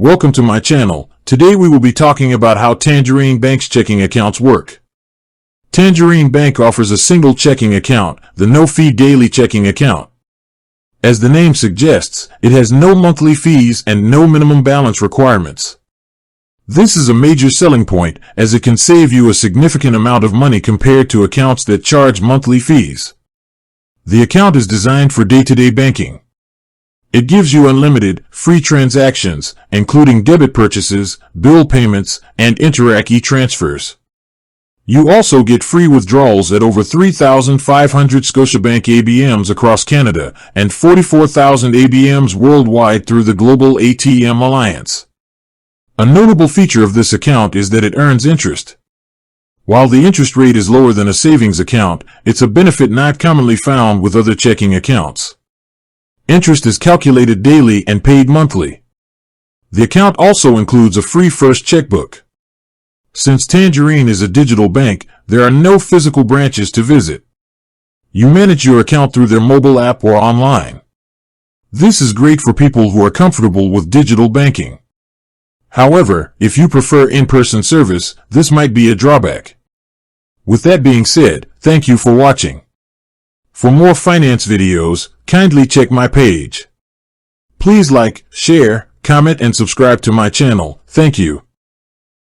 Welcome to my channel. Today we will be talking about how Tangerine Bank's checking accounts work. Tangerine Bank offers a single checking account, the no-fee daily checking account. As the name suggests, it has no monthly fees and no minimum balance requirements. This is a major selling point, as it can save you a significant amount of money compared to accounts that charge monthly fees. The account is designed for day-to-day banking. It gives you unlimited, free transactions, including debit purchases, bill payments, and Interac e-transfers. You also get free withdrawals at over 3,500 Scotiabank ABMs across Canada and 44,000 ABMs worldwide through the Global ATM Alliance. A notable feature of this account is that it earns interest. While the interest rate is lower than a savings account, it's a benefit not commonly found with other checking accounts. Interest is calculated daily and paid monthly. The account also includes a free first checkbook. Since Tangerine is a digital bank, there are no physical branches to visit. You manage your account through their mobile app or online. This is great for people who are comfortable with digital banking. However, if you prefer in-person service, this might be a drawback. With that being said, thank you for watching. For more finance videos, kindly check my page. Please like, share, comment, and subscribe to my channel. Thank you.